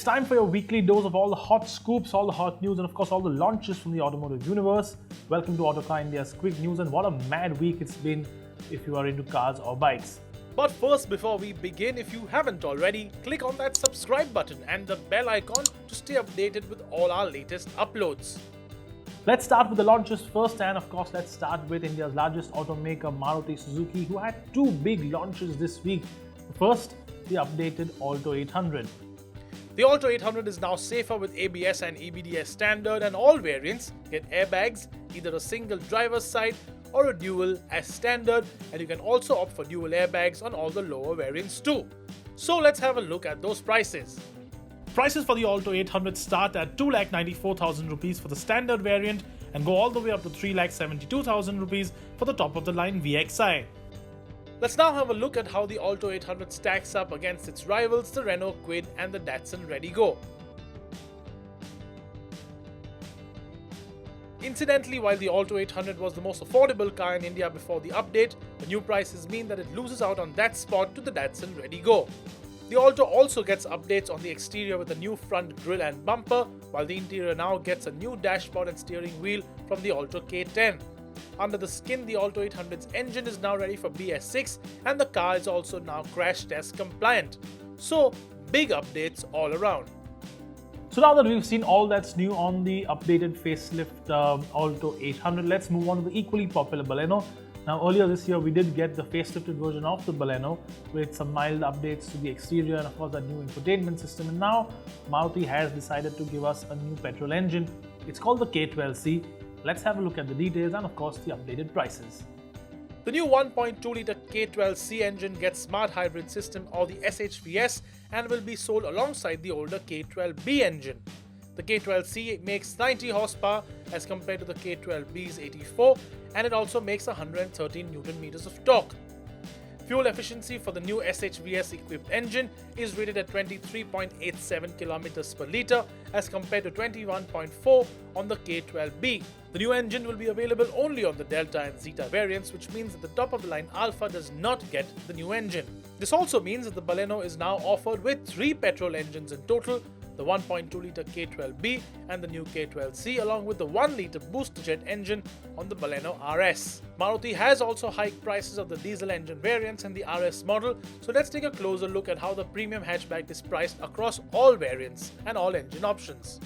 It's time for your weekly dose of all the hot scoops, all the hot news, and of course all the launches from the automotive universe. Welcome to Autocar India's quick news, and what a mad week it's been if you are into cars or bikes. But first, before we begin, if you haven't already, click on that subscribe button and the bell icon to stay updated with all our latest uploads. Let's start with the launches first, and of course let's start with India's largest automaker Maruti Suzuki, who had two big launches this week. First, the updated Alto 800. The Alto 800 is now safer with ABS and EBD as standard, and all variants get airbags, either a single driver's side or a dual as standard, and you can also opt for dual airbags on all the lower variants too. So let's have a look at those prices. Prices for the Alto 800 start at 2,94,000 rupees for the standard variant and go all the way up to 3,72,000 rupees for the top of the line VXi. Let's now have a look at how the Alto 800 stacks up against its rivals, the Renault Kwid and the Datsun Redigo. Incidentally, while the Alto 800 was the most affordable car in India before the update, the new prices mean that it loses out on that spot to the Datsun Redigo. The Alto also gets updates on the exterior with a new front grille and bumper, while the interior now gets a new dashboard and steering wheel from the Alto K10. Under the skin, the Alto 800's engine is now ready for BS6, and the car is also now crash test compliant. So, big updates all around. So now that we've seen all that's new on the updated facelift Alto 800, let's move on to the equally popular Baleno. Now earlier this year we did get the facelifted version of the Baleno with some mild updates to the exterior and of course that new infotainment system, and now Maruti has decided to give us a new petrol engine. It's called the K12C. Let's have a look at the details and of course the updated prices. The new 1.2-litre K12C engine gets smart hybrid system or the SHVS and will be sold alongside the older K12B engine. The K12C makes 90 horsepower as compared to the K12B's 84, and it also makes 113 Nm of torque. Fuel efficiency for the new SHVS equipped engine is rated at 23.87 km per litre as compared to 21.4 on the K12B. The new engine will be available only on the Delta and Zeta variants, which means that the top of the line Alpha does not get the new engine. This also means that the Baleno is now offered with 3 petrol engines in total, the 1.2-litre K12B and the new K12C, along with the 1-litre booster jet engine on the Baleno RS. Maruti has also hiked prices of the diesel engine variants and the RS model, so let's take a closer look at how the premium hatchback is priced across all variants and all engine options.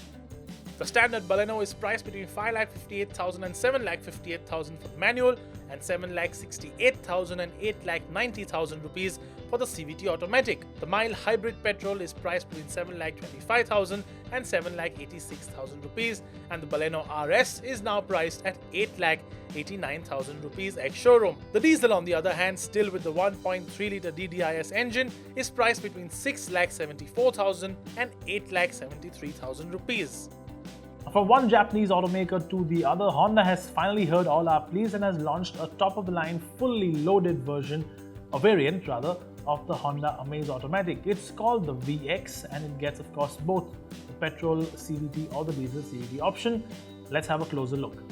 The standard Baleno is priced between 5,58,000 and 7,58,000 for the manual and 7,68,000 and 8,90,000 rupees for the CVT automatic. The mild hybrid petrol is priced between 7,25,000 and 7,86,000 rupees, and the Baleno RS is now priced at 8,89,000 rupees ex-showroom. The diesel, on the other hand, still with the 1.3-litre DDIS engine, is priced between 6,74,000 and 8,73,000 rupees. From one Japanese automaker to the other, Honda has finally heard all our pleas and has launched a top-of-the-line, fully loaded version, a variant rather, of the Honda Amaze Automatic. It's called the VX and it gets, of course, both the petrol CVT or the diesel CVT option. Let's have a closer look.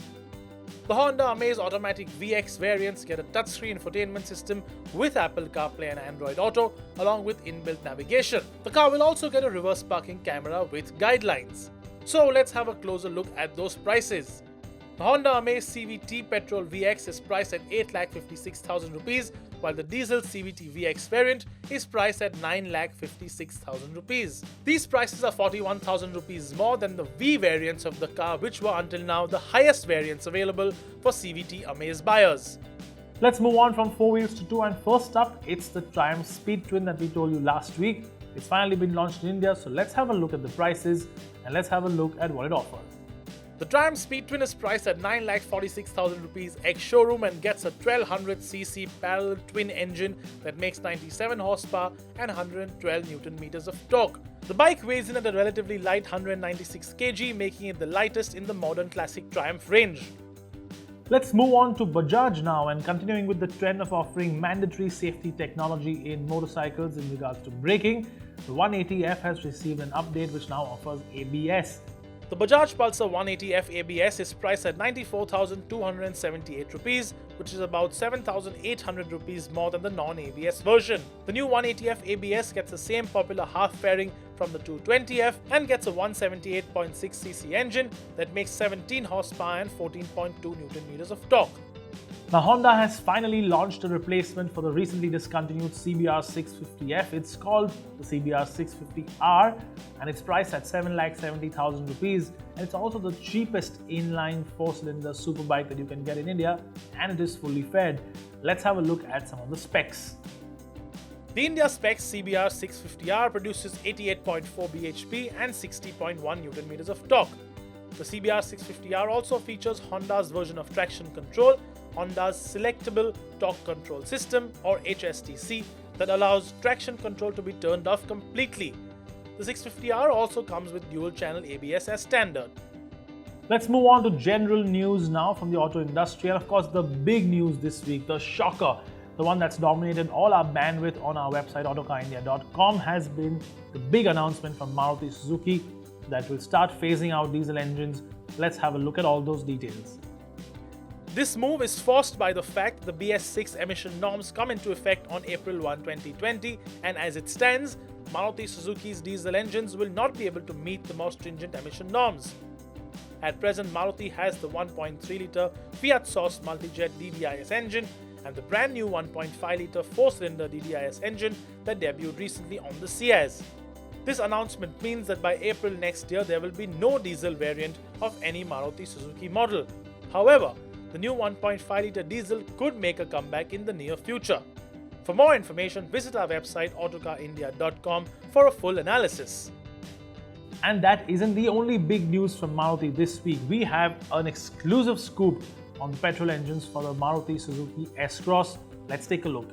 The Honda Amaze Automatic VX variants get a touchscreen infotainment system with Apple CarPlay and Android Auto, along with inbuilt navigation. The car will also get a reverse parking camera with guidelines. So let's have a closer look at those prices. The Honda Amaze CVT Petrol VX is priced at 8,56,000 rupees, while the diesel CVT VX variant is priced at 9,56,000 rupees. These prices are 41,000 rupees more than the V variants of the car, which were until now the highest variants available for CVT Amaze buyers. Let's move on from 4 wheels to 2, and first up, it's the Triumph Speed Twin that we told you last week. It's finally been launched in India, so let's have a look at the prices and let's have a look at what it offers. The Triumph Speed Twin is priced at 9,46,000 rupees ex-showroom and gets a 1200cc parallel twin engine that makes 97 horsepower and 112 Nm of torque. The bike weighs in at a relatively light 196 kg, making it the lightest in the modern classic Triumph range. Let's move on to Bajaj now, and continuing with the trend of offering mandatory safety technology in motorcycles in regards to braking, the 180F has received an update which now offers ABS. The Bajaj Pulsar 180F ABS is priced at 94,278 rupees, which is about 7,800 rupees more than the non-ABS version. The new 180F ABS gets the same popular half fairing from the 220F and gets a 178.6cc engine that makes 17 horsepower and 14.2 Nm of torque. Now, Honda has finally launched a replacement for the recently discontinued CBR 650F. It's called the CBR 650R and it's priced at 7,70,000 rupees. And it's also the cheapest inline 4-cylinder superbike that you can get in India, and it is fully fed. Let's have a look at some of the specs. The India spec CBR 650R produces 88.4 bhp and 60.1 Nm of torque. The CBR 650R also features Honda's version of traction control, Honda's Selectable Torque Control System or HSTC that allows traction control to be turned off completely. The 650R also comes with dual-channel ABS as standard. Let's move on to general news now from the auto industry, and of course the big news this week, the shocker, the one that's dominated all our bandwidth on our website autocarindia.com, has been the big announcement from Maruti Suzuki that will start phasing out diesel engines. Let's have a look at all those details. This move is forced by the fact the BS6 emission norms come into effect on April 1, 2020, and as it stands, Maruti Suzuki's diesel engines will not be able to meet the more stringent emission norms. At present, Maruti has the 1.3-litre Fiat-sourced multijet DDIS engine and the brand new 1.5-litre 4-cylinder DDIS engine that debuted recently on the Ciaz. This announcement means that by April next year, there will be no diesel variant of any Maruti Suzuki model. However, the new 1.5-litre diesel could make a comeback in the near future. For more information, visit our website autocarindia.com for a full analysis. And that isn't the only big news from Maruti this week. We have an exclusive scoop on the petrol engines for the Maruti Suzuki S-Cross. Let's take a look.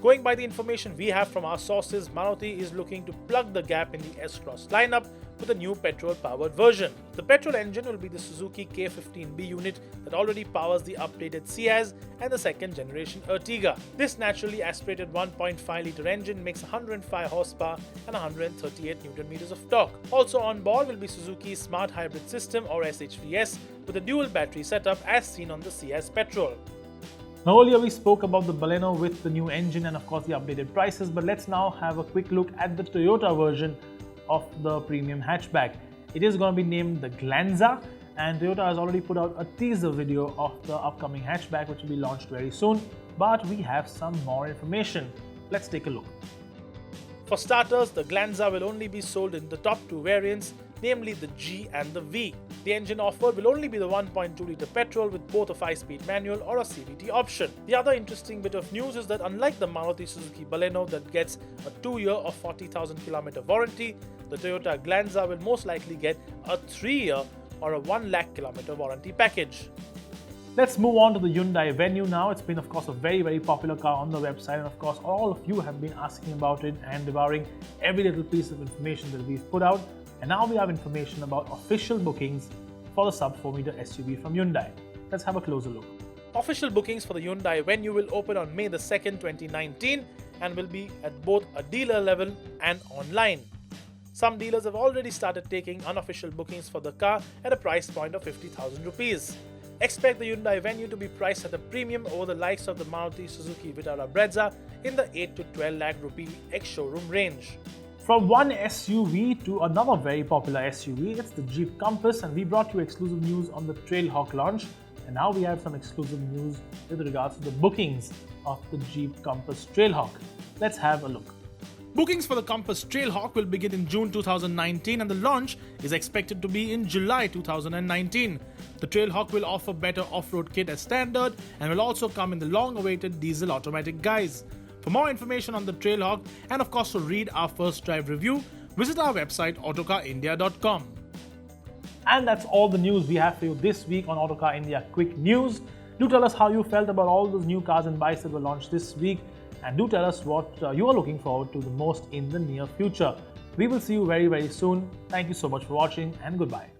Going by the information we have from our sources, Maruti is looking to plug the gap in the S-Cross lineup with a new petrol-powered version. The petrol engine will be the Suzuki K15B unit that already powers the updated Ciaz and the second-generation Ertiga. This naturally aspirated 1.5-litre engine makes 105 horsepower and 138 Nm of torque. Also on board will be Suzuki's Smart Hybrid System or SHVS with a dual battery setup as seen on the Ciaz petrol. Now, earlier we spoke about the Baleno with the new engine and of course the updated prices, but let's now have a quick look at the Toyota version of the premium hatchback. It is going to be named the Glanza, and Toyota has already put out a teaser video of the upcoming hatchback which will be launched very soon, but we have some more information. Let's take a look. For starters, the Glanza will only be sold in the top two variants, namely the G and the V. The engine offered will only be the 1.2-litre petrol with both a 5-speed manual or a CVT option. The other interesting bit of news is that unlike the Maruti Suzuki Baleno that gets a 2-year or 40,000 km warranty, the Toyota Glanza will most likely get a 3-year or a 1 lakh km warranty package. Let's move on to the Hyundai Venue now. It's been of course a very popular car on the website, and of course all of you have been asking about it and devouring every little piece of information that we've put out. And now we have information about official bookings for the sub-4-meter SUV from Hyundai. Let's have a closer look. Official bookings for the Hyundai Venue will open on May 2nd, 2019 and will be at both a dealer level and online. Some dealers have already started taking unofficial bookings for the car at a price point of 50,000 rupees. Expect the Hyundai Venue to be priced at a premium over the likes of the Maruti Suzuki Vitara Brezza in the 8 to 12 lakh rupee ex-showroom range. From one SUV to another very popular SUV, it's the Jeep Compass, and we brought you exclusive news on the Trailhawk launch, and now we have some exclusive news with regards to the bookings of the Jeep Compass Trailhawk. Let's have a look. Bookings for the Compass Trailhawk will begin in June 2019 and the launch is expected to be in July 2019. The Trailhawk will offer better off-road kit as standard and will also come in the long-awaited diesel automatic guise. For more information on the Trailhawk and of course to read our first drive review, visit our website autocarindia.com. And that's all the news we have for you this week on Autocar India Quick News. Do tell us how you felt about all those new cars and bikes that were launched this week, and do tell us what you are looking forward to the most in the near future. We will see you very soon. Thank you so much for watching, and goodbye.